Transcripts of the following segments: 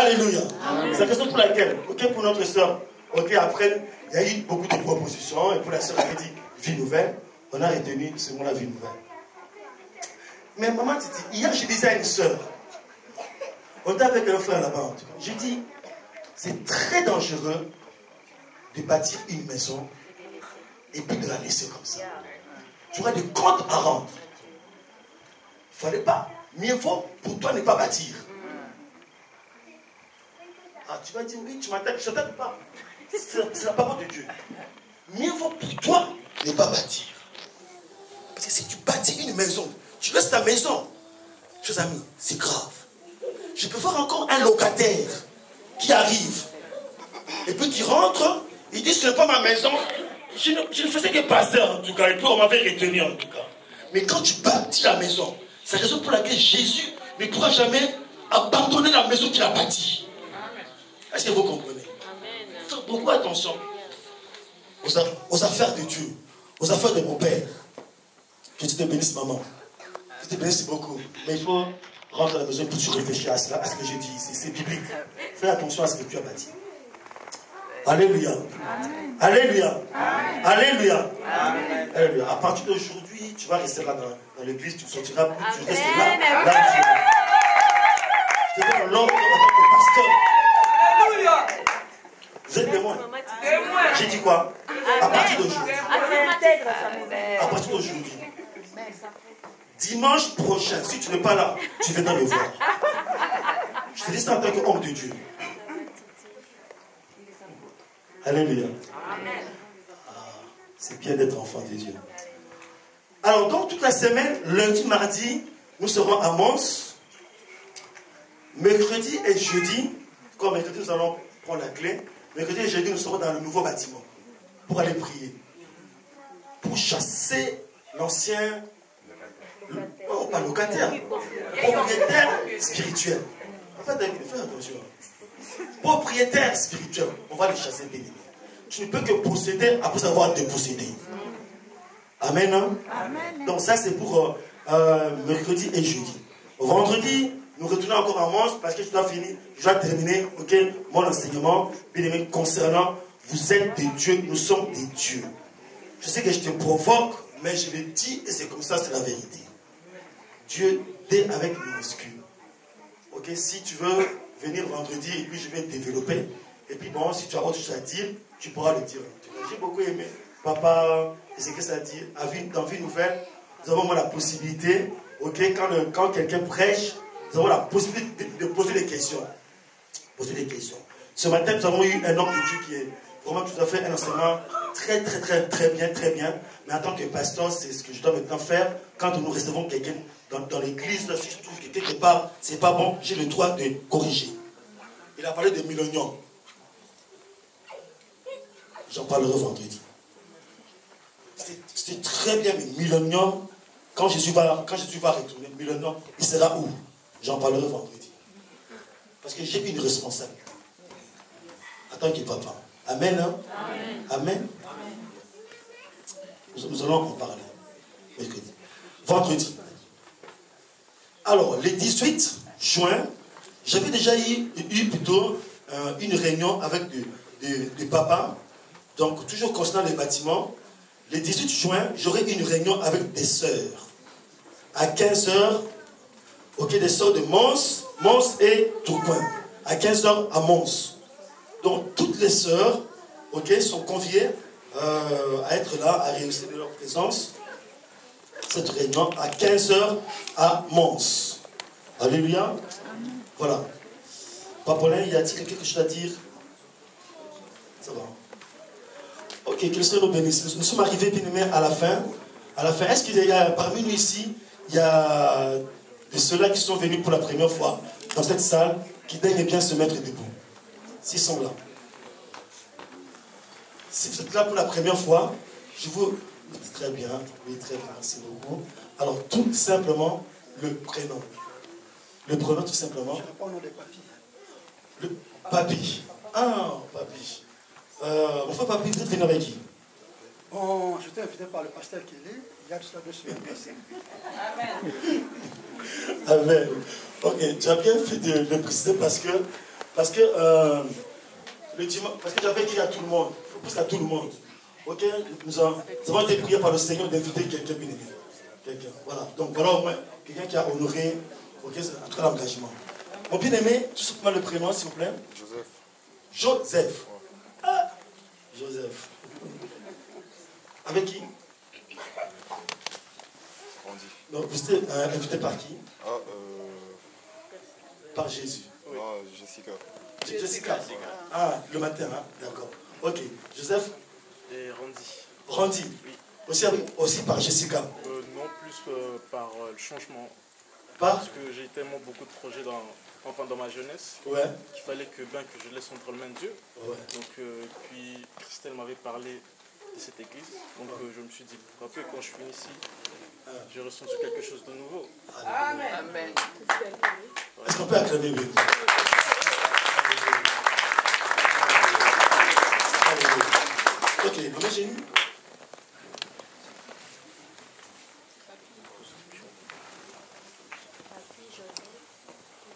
Alléluia. C'est la raison pour laquelle, ok, pour notre soeur, ok, après, il y a eu beaucoup de propositions, et pour la soeur qui a dit vie nouvelle, on a retenu ce mot-là, vie nouvelle. Mais maman Titi, hier je disais à une soeur, on était avec un frère là-bas, en tout cas, j'ai dit, c'est très dangereux de bâtir une maison et puis de la laisser comme ça. Tu auras des comptes à rendre. Il ne fallait pas. Mieux vaut pour toi ne pas bâtir. Ah, tu vas dire, oui, tu m'attaques, je ne t'attaque pas. C'est la parole de Dieu. Mieux vaut pour toi ne pas bâtir. Parce que si tu bâtis une maison, tu laisses ta maison, chers amis, c'est grave. Je peux voir encore un locataire qui arrive et puis qui rentre, il dit, ce n'est pas ma maison. Je ne faisais que passer en tout cas, et puis on m'avait retenu en tout cas. Mais quand tu bâtis la maison, c'est la raison pour laquelle Jésus ne pourra jamais abandonner la maison qu'il a bâtie. Est-ce que vous comprenez? Faites beaucoup attention aux affaires de Dieu, aux affaires de mon Père. Que Dieu te bénisse, maman. Que Dieu te bénisse beaucoup. Mais il faut rentrer à la maison et tu réfléchir à cela, à ce que j'ai dit. C'est biblique. Fais attention à ce que tu as bâti. Alléluia. Amen. Alléluia. Amen. Alléluia. Amen. Alléluia. À partir d'aujourd'hui, tu vas rester là dans l'église, tu ne sortiras plus, tu restes là. Là tu es. Je te donne l'ordre en tant que pasteur. Alléluia. Vous êtes témoin. J'ai dit quoi? À partir d'aujourd'hui. À partir d'aujourd'hui. Dimanche prochain, si tu n'es pas là, tu viendras me voir. Je te dis ça en tant qu'homme de Dieu. Alléluia. C'est bien d'être enfant de Dieu. Alors, donc, toute la semaine, lundi, mardi, nous serons à Mons. Mercredi et jeudi, comme mercredi, nous allons prendre la clé. Mercredi et jeudi, nous serons dans le nouveau bâtiment pour aller prier. Pour chasser l'ancien, pas locataire, propriétaire spirituel. En fait, fais attention. Propriétaire spirituel, on va les chasser, béni. Tu ne peux que posséder après avoir dépossédé. Amen. Hein? Amen. Donc ça c'est pour mercredi et jeudi. Vendredi, nous retournons encore à Mons parce que je dois finir, je dois terminer mon enseignement, bien aimé, concernant vous êtes des dieux, nous sommes des dieux. Je sais que je te provoque, mais je le dis et c'est comme ça, c'est la vérité. Dieu, dès avec minuscule. Ok, si tu veux venir vendredi et puis je vais développer. Et puis bon, si tu as autre chose à dire, tu pourras le dire. J'ai beaucoup aimé. Papa, c'est ce que ça dit. Dans Vie Nouvelle, nous avons la possibilité, ok, quand quelqu'un prêche, nous avons la possibilité de poser des questions. Poser des questions. Ce matin, nous avons eu un homme de Dieu qui est vraiment tout à fait un enseignement très bien. Mais en tant que pasteur, c'est ce que je dois maintenant faire. Quand nous recevons quelqu'un dans l'église, si je trouve que quelque part, c'est pas bon, j'ai le droit de corriger. Il a parlé de millénium. J'en parlerai vendredi. C'était très bien, mais millénium, quand Jésus va retourner, millénium, il sera où? J'en parlerai vendredi. Parce que j'ai une responsabilité. En tant que papa. Amen. Hein? Amen. Amen. Nous allons en parler. Mercredi. Vendredi. Alors, le 18 juin, j'avais déjà eu plutôt une réunion avec des papas. Donc, toujours concernant les bâtiments. Le 18 juin, j'aurai une réunion avec des sœurs. À 15h, ok, des sœurs de Mons et Tourcoing. À 15h à Mons. Donc, toutes les sœurs, ok, sont conviées à être là, à réussir de leur présence. Cette réunion à 15h à Mons. Alléluia. Voilà. Papaulin, y a-t-il quelque chose à dire? Ça va. Ok, que le Seigneur nous bénisse. Nous sommes arrivés, bien aimés, à la fin. À la fin, est-ce qu'il y a parmi nous ici, il y a de ceux-là qui sont venus pour la première fois dans cette salle, qui daignent bien se mettre debout? S'ils sont là. Si vous êtes là pour la première fois, je vous... Très bien, oui, très bien, merci beaucoup. Alors, tout simplement, le prénom. Le prénom, tout simplement. Je réponds au nom de Papi. Le Papi. Ah, Papi. Mon frère Papi, vous êtes venu avec qui? Bon, j'étais invité par le pasteur Kelly, il y a tout ça 2 semaines passées. Amen. Amen. Ok, tu as bien fait de le préciser parce que Parce que le dimanche, parce que j'avais dit à tout le monde, presque à tout le monde, ok, nous avons été priés par le Seigneur d'inviter quelqu'un bien aimé. Quelqu'un, voilà. Donc voilà au moins quelqu'un qui a honoré, ok, en tout cas l'engagement. Mon bien aimé, tout simplement le prénom, s'il vous plaît. Joseph. Joseph. Ah, Joseph. Avec qui? Randy. Donc vous êtes invité par qui? Ah, Par Jésus. oui. Jessica. Jessica. Ah, le matin, hein? D'accord. Ok. Joseph? Et Randy. Randy. Oui. Aussi par Jessica. Non, plus par le changement. Par? Parce que j'ai tellement beaucoup de projets dans ma jeunesse. Ouais. Qu'il fallait que je laisse entre les mains de Dieu. Ouais. Donc, puis Christelle m'avait parlé de cette église. Donc je me suis dit, pourquoi pas, quand je suis ici, j'ai ressenti quelque chose de nouveau. Amen. Amen. Est-ce qu'on peut acclamer lui? Ok, maman Génie.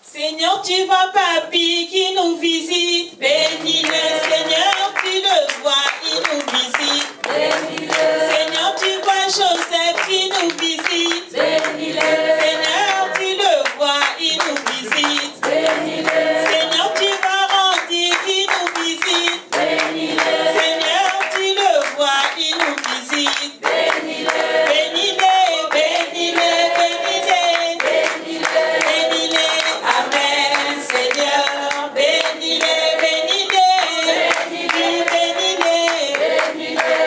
Seigneur, tu vois Papy qui nous visite. Bénis-le, Seigneur, tu le vois, il nous visite. Bénis-le. Seigneur, tu vois Joseph qui nous visite. Bénis-le. Seigneur, tu le vois, il nous visite. Bénis-le. Seigneur, tu vois Randy qui nous visite. Bénis-le. Seigneur, tu le vois, il nous visite. Bénis-le. Bénis-le, bénis-le, bénis-le. Bénis-le. Bénis-le. Amen, Seigneur, bénis-les, bénis-les, bénis-les,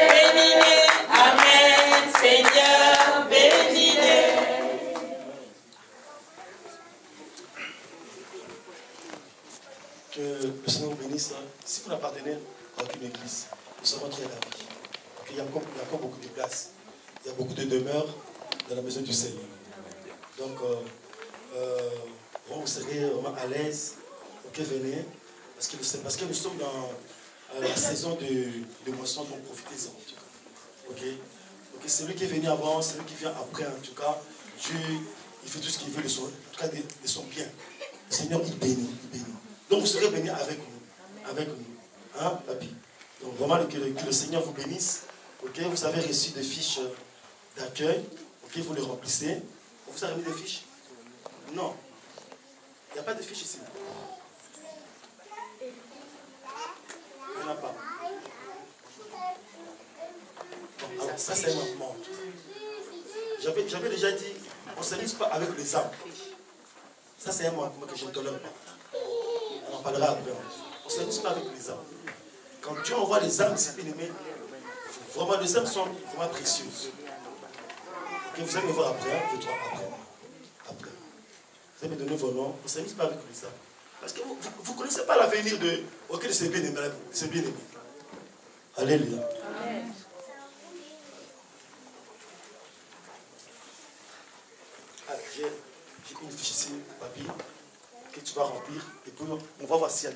bénis-les, Amen, Seigneur, bénis-les. Que le Seigneur vous bénisse. Si vous n'appartenez à aucune église, nous sommes très ravis. Il y a encore beaucoup de places. Il y a beaucoup de demeures dans la maison du Seigneur. Donc, vous serez vraiment à l'aise. Ok, venez. Parce que nous sommes dans la saison de moisson, donc profitez-en. Ok. Donc, celui qui est venu avant, celui qui vient après, en tout cas, Dieu, il fait tout ce qu'il veut, en tout cas de son bien. Le Seigneur, il bénit, il bénit. Donc, vous serez bénis avec nous. Avec nous. Hein, papy? Donc, vraiment, que le Seigneur vous bénisse. Ok, vous avez reçu des fiches d'accueil. Ok, vous les remplissez. On vous a remis des fiches? Non. Il n'y a pas de fiches ici. Il n'y en a pas. Bon, alors, ça, c'est ma montre. J'avais déjà dit, on ne s'amuse pas avec les âmes. Ça, c'est un manquement que je ne tolère pas. On en parlera après. On ne s'amuse pas avec les âmes. Quand Dieu envoie les âmes ici, bien aimées, vraiment, les âmes sont vraiment précieuses. Okay, vous allez me voir après, vous trois après. Vous allez me donner vos noms. On ne s'amuse pas avec les âmes. Parce que vous ne connaissez pas l'avenir de ces bien-aimés. C'est bien-aimé. Alléluia. Amen. J'ai une fiche ici, papy, que tu vas remplir. Et puis on va voir s'il y a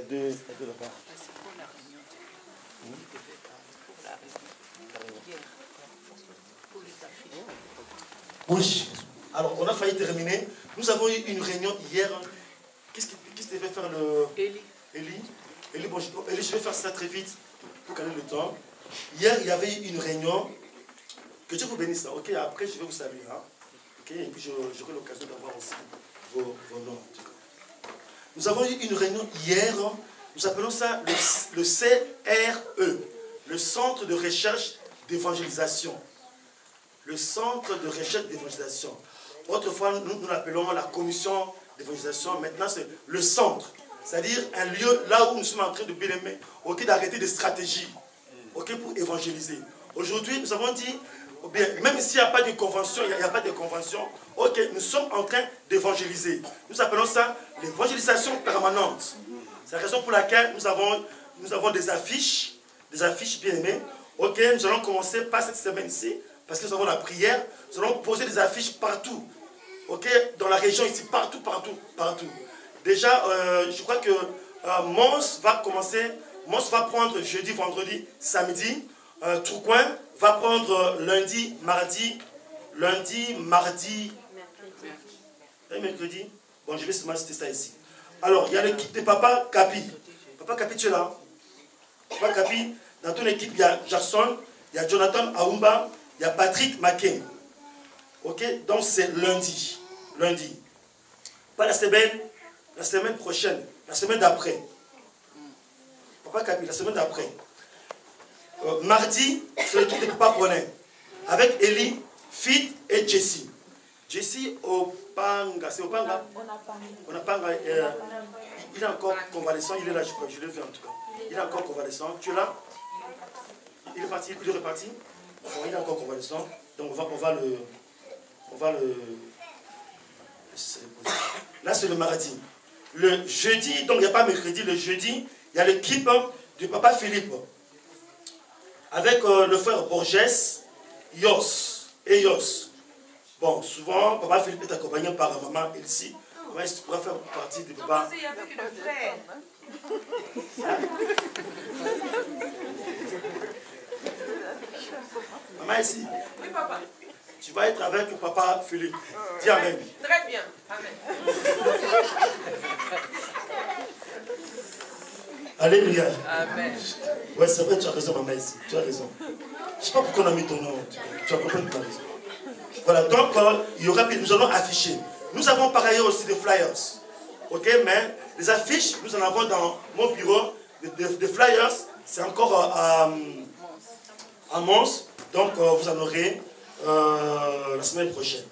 deux là-bas. Oui. Alors, on a failli terminer. Nous avons eu une réunion hier. Qu'est-ce que devait faire le... Élie, bon, Élie, je vais faire ça très vite pour gagner le temps. Hier, il y avait eu une réunion. Que Dieu vous bénisse. Ok, après, je vais vous saluer. Hein. Okay, et puis, j'aurai l'occasion d'avoir aussi vos noms. Nous avons eu une réunion hier. Nous appelons ça le CRE, le Centre de recherche d'évangélisation. Le Centre de recherche d'évangélisation. Autrefois, nous l'appelons la Commission d'évangélisation. Maintenant, c'est le centre. C'est-à-dire un lieu là où nous sommes en train de bien aimer, ok, d'arrêter des stratégies, ok, pour évangéliser. Aujourd'hui, nous avons dit, bien, même s'il n'y a pas de convention, il n'y a pas de convention, ok, nous sommes en train d'évangéliser. Nous appelons ça l'évangélisation permanente. C'est la raison pour laquelle nous avons des affiches bien aimées. Ok, nous allons commencer par cette semaine-ci, parce que nous avons la prière. Nous allons poser des affiches partout. Ok, dans la région ici, partout. Déjà, je crois que Mons va prendre jeudi, vendredi, samedi. Tourcoing va prendre lundi, mardi, et mercredi. Bon, je vais seulement citer ça ici. Alors, il y a l'équipe de Papa Capi. Papa Capi, tu es là? Papa Capi, dans ton équipe, il y a Jackson, il y a Jonathan Aoumba, il y a Patrick Macken. Ok? Donc, c'est lundi. Lundi. Pas la semaine prochaine. La semaine d'après. Papa Capi, la semaine d'après. Mardi, c'est l'équipe de Papa Ponet. Avec Eli, Fit et Jessie. Jessie Opanga, c'est Opanga? Opanga. Il est encore convalescent, il est là, je crois, je l'ai vu en tout cas. Il est encore convalescent. Tu es là? Il est parti, il est reparti? Bon, il est encore convalescent. Donc on va le. Là, c'est le mardi. Le jeudi, donc il n'y a pas mercredi, le jeudi, il y a l'équipe du Papa Philippe. Avec le frère Borges, Yos et Yos. Bon, souvent, Papa Philippe est accompagné par maman Elsie. Maman Elsie pourra faire partie du papa. Il y avait que le frère. Maman Elsie. Oui, papa. Tu vas être avec Papa Philippe. Dis Amen. Très bien. Amen. Alléluia. Amen. Ouais, c'est vrai, tu as raison, maman Elsie. Tu as raison. Je ne sais pas pourquoi on a mis ton nom. Tu as complètement raison. Voilà, donc il y aura, nous allons afficher. Nous avons par ailleurs aussi des flyers. Ok, mais les affiches, nous en avons dans mon bureau. Des flyers, c'est encore à Mons. Donc vous en aurez la semaine prochaine.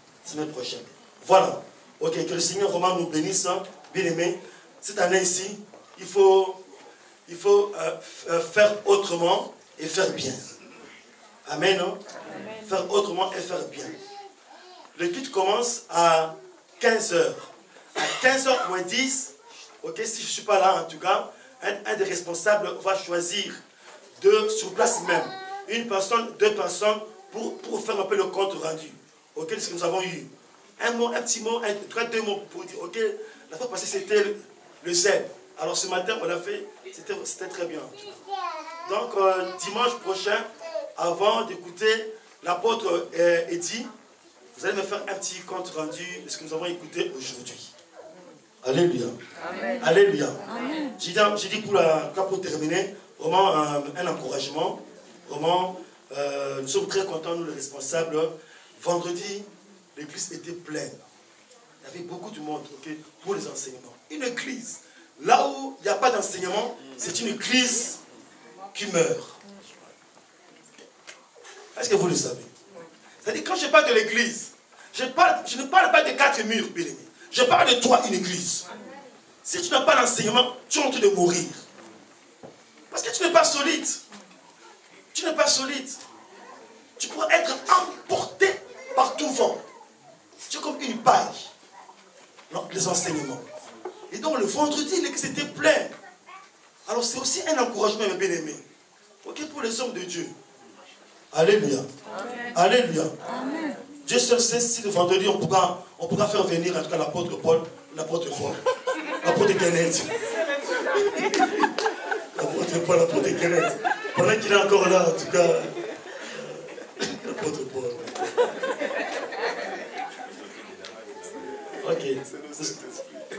Voilà. Ok, que le Seigneur Romain nous bénisse, bien aimé. Cette année ici, il faut faire autrement et faire bien. Amen, non? Amen. Faire autrement et faire bien. Le culte commence à 15h. À 15h moins 10, ok, si je ne suis pas là en tout cas, un des responsables va choisir sur place même, une personne, deux personnes pour faire un peu le compte rendu. Ok, ce que nous avons eu. Un petit mot, deux mots pour dire, ok, la fois passée c'était le Z. Alors ce matin on l'a fait, c'était très bien. Donc dimanche prochain, avant d'écouter l'apôtre Eddy, vous allez me faire un petit compte rendu de ce que nous avons écouté aujourd'hui. Alléluia. Amen. Alléluia. J'ai dit pour terminer, vraiment un encouragement. Vraiment, nous sommes très contents, nous les responsables. Vendredi, l'église était pleine. Il y avait beaucoup de monde, okay, pour les enseignements. Une église, là où il n'y a pas d'enseignement, c'est une église qui meurt. Est-ce que vous le savez? C'est-à-dire, quand je parle de l'église, je ne parle pas de 4 murs, bien aimé. Je parle de toi, une église. Si tu n'as pas d'enseignement, tu es en train de mourir. Parce que tu n'es pas solide. Tu n'es pas solide. Tu pourras être emporté par tout vent. Tu es comme une paille. Non, les enseignements. Et donc, le vendredi, l'église était pleine. Alors, c'est aussi un encouragement, mes bien-aimés. Ok, pour les hommes de Dieu. Alléluia. Amen. Alléluia. Amen. Dieu seul sait si le vendredi on pourra faire venir en tout cas l'apôtre Paul, l'apôtre Kenneth. L'apôtre Paul, l'apôtre Kenneth. Pendant qu'il est encore là, en tout cas, l'apôtre Paul. Ok.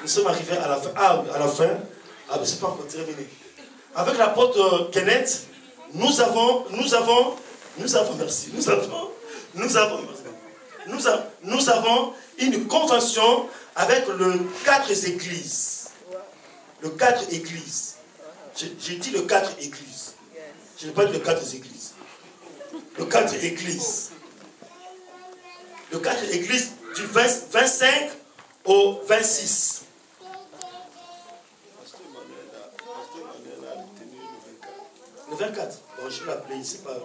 Nous sommes arrivés à la fin. À la fin. Ah, mais c'est pas encore terminé. Avec l'apôtre Kenneth, nous avons une convention avec le 4 églises. Le 4 églises. J'ai dit le 4 églises. Je n'ai pas dit le 4 églises. Le 4 églises. Le 4 églises du 25 au 26. Le 24. Bon, je vais l'appeler, c'est pas...